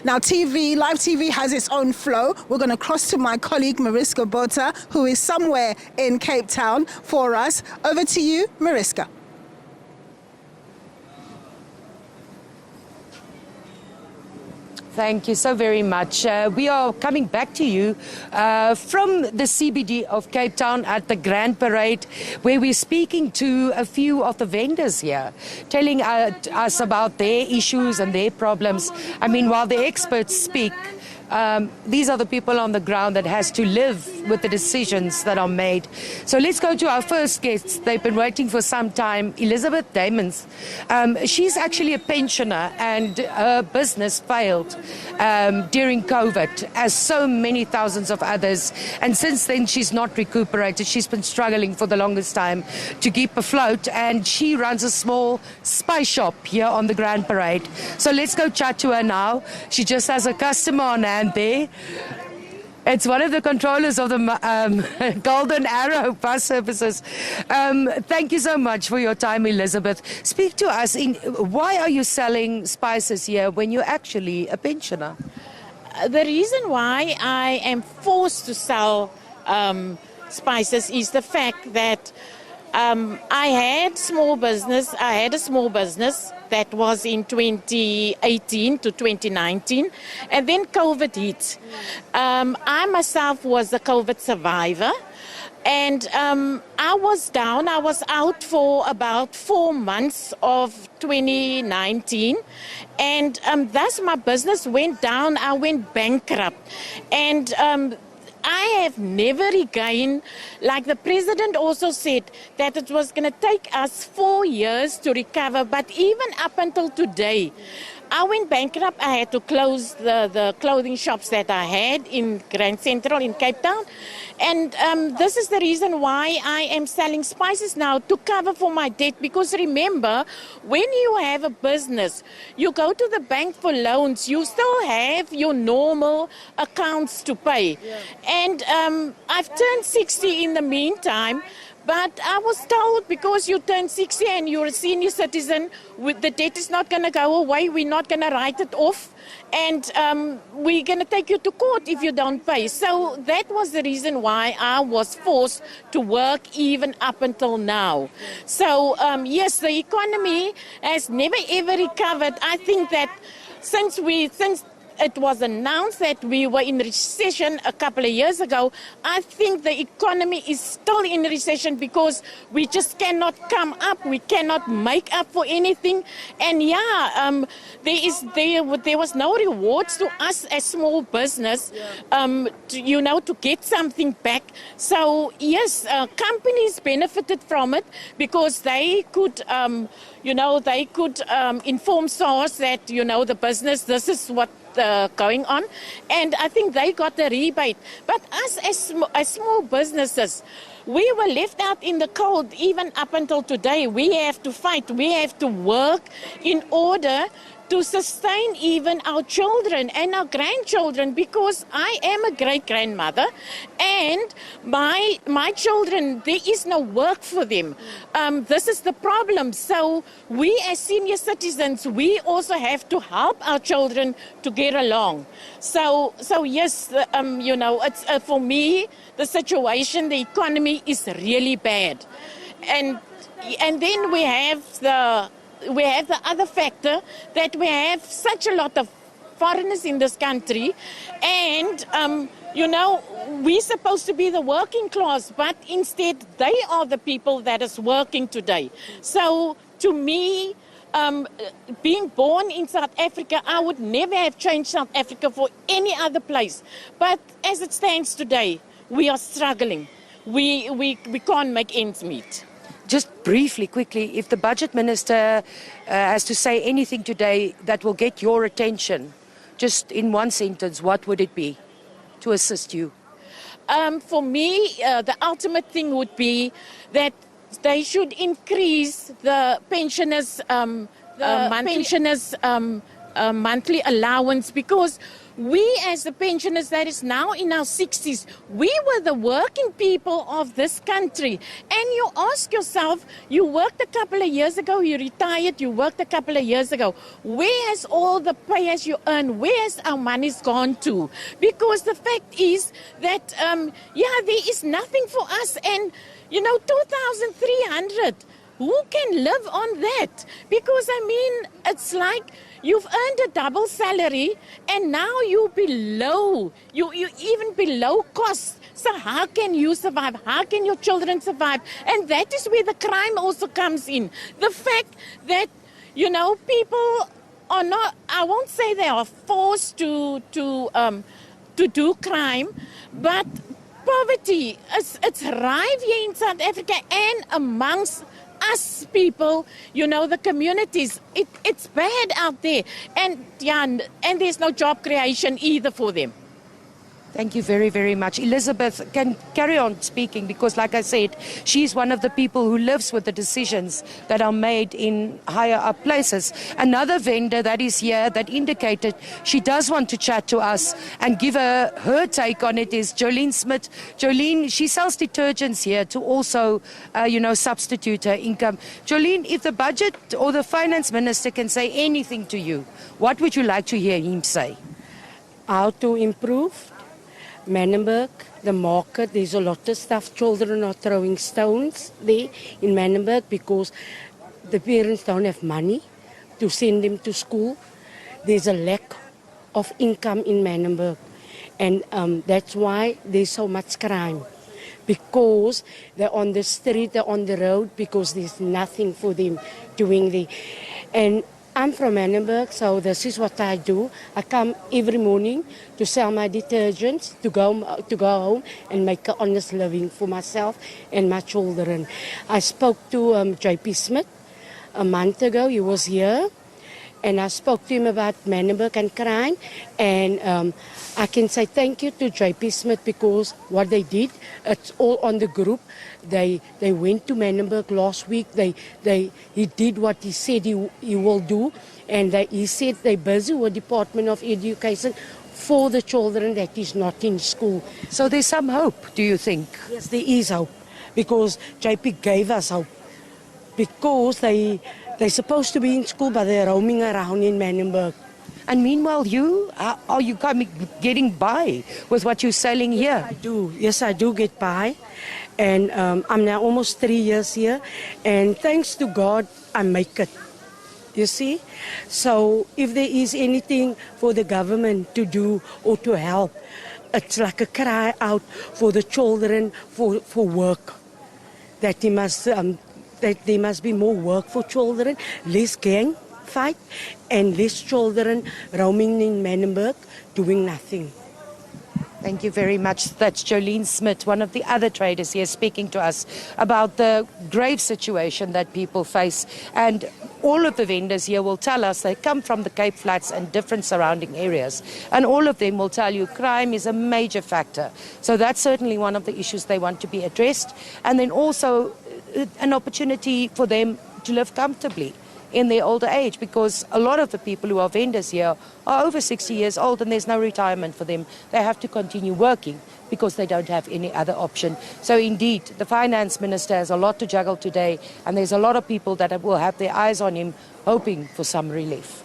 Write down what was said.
Now, live TV has its own flow. We're going to cross to my colleague, Mariska Botha, who is somewhere in Cape Town for us. Over to you, Mariska. Thank you so very much. We are coming back to you from the CBD of Cape Town at the Grand Parade, where we're speaking to a few of the vendors here, telling us about their issues and their problems. I mean, while the experts speak, these are the people on the ground that has to live with the decisions that are made. So let's go to our first guests. They've been waiting for some time. Elizabeth Damons. She's actually a pensioner, and her business failed during COVID, as so many thousands of others. And since then, she's not recuperated. She's been struggling for the longest time to keep afloat, and she runs a small spice shop here on the Grand Parade. So let's go chat to her now. She just has a customer on hand there. It's one of the controllers of the Golden Arrow bus services. Thank you so much for your time, Elizabeth. Speak to us. Why are you selling spices here when you're actually a pensioner? The reason why I am forced to sell spices is the fact that I had a small business that was in 2018 to 2019, and then COVID hit. I myself was a COVID survivor, and I was down. I was out for about 4 months of 2019, and thus my business went down. I went bankrupt, and I have never regained, like the president also said, that it was going to take us 4 years to recover. But even up until today, I went bankrupt. I had to close the clothing shops that I had in Grand Central in Cape Town. And this is the reason why I am selling spices now, to cover for my debt. Because remember, when you have a business, you go to the bank for loans, you still have your normal accounts to pay. Yeah. And I've turned 60 in the meantime. But I was told, because you turn 60 and you're a senior citizen, the debt is not going to go away. We're not going to write it off. And we're going to take you to court if you don't pay. So that was the reason why I was forced to work even up until now. So, yes, the economy has never ever recovered. I think that since it was announced that we were in recession a couple of years ago, I think the economy is still in recession because we just cannot come up. We cannot make up for anything. And yeah, there was no rewards to us as small business, to get something back. So yes, companies benefited from it because they could, inform stores that, the business, this is what going on, and I think they got a rebate. But us as small businesses, we were left out in the cold even up until today. We have to fight, we have to work in order to sustain even our children and our grandchildren, because I am a great-grandmother, and my children, there is no work for them. This is the problem. So we as senior citizens, we also have to help our children to get along. So yes, it's for me, the situation, the economy is really bad. And then we have the other factor that we have such a lot of foreigners in this country, and we're supposed to be the working class, but instead they are the people that is working today. So to me, being born in South Africa, I would never have changed South Africa for any other place. But as it stands today, we are struggling. We can't make ends meet. Just briefly, quickly, if the budget minister has to say anything today that will get your attention, just in one sentence, what would it be to assist you? For me, the ultimate thing would be that they should increase the pensioners' monthly allowance, because we as the pensioners that is now in our 60s, we were the working people of this country. And you ask yourself, you worked a couple of years ago, you retired, you worked a couple of years ago. Where has all the pay as you earn, where has our money's gone to? Because the fact is that, there is nothing for us. And, 2,300, who can live on that? Because, it's like you've earned a double salary and now you're below, you even below cost. So how can you survive? How can your children survive? And that is where the crime also comes in. The fact that, people are not, I won't say they are forced to do crime, but poverty, it's rife here in South Africa and amongst us people, the communities. It's bad out there. And there's no job creation either for them. Thank you very, very much. Elizabeth can carry on speaking because, like I said, she's one of the people who lives with the decisions that are made in higher up places. Another vendor that is here that indicated she does want to chat to us and give her take on it is Jolene Smith. Jolene, she sells detergents here to also, substitute her income. Jolene, if the budget or the finance minister can say anything to you, what would you like to hear him say? How to improve Manenberg, the market. There's a lot of stuff. Children are throwing stones there in Manenberg because the parents don't have money to send them to school. There's a lack of income in Manenberg. And that's why there's so much crime. Because they're on the street, they're on the road, because there's nothing for them doing there. And I'm from Manenberg, so this is what I do. I come every morning to sell my detergents, to go home and make an honest living for myself and my children. I spoke to JP Smith a month ago. He was here, and I spoke to him about Manenberg and crime. And I can say thank you to JP Smith because what they did, it's all on the group. They went to Manenberg last week. He did what he said he will do, and he said they're busy with Department of Education for the children that is not in school. So there's some hope, do you think? Yes, there is hope because JP gave us hope because they're supposed to be in school, but they're roaming around in Manenberg. And meanwhile, are you getting by with what you're selling here? I do. Yes, I do get by. And I'm now almost 3 years here. And thanks to God, I make it. You see? So if there is anything for the government to do or to help, it's like a cry out for the children for work. That there must be more work for children, less gang fight, and less children roaming in Manenberg doing nothing. Thank you very much. That's Jolene Smith, one of the other traders here, speaking to us about the grave situation that people face. And all of the vendors here will tell us they come from the Cape Flats and different surrounding areas. And all of them will tell you crime is a major factor. So that's certainly one of the issues they want to be addressed. And then also an opportunity for them to live comfortably in their older age, because a lot of the people who are vendors here are over 60 years old and there's no retirement for them. They have to continue working because they don't have any other option. So indeed, the finance minister has a lot to juggle today, and there's a lot of people that will have their eyes on him hoping for some relief.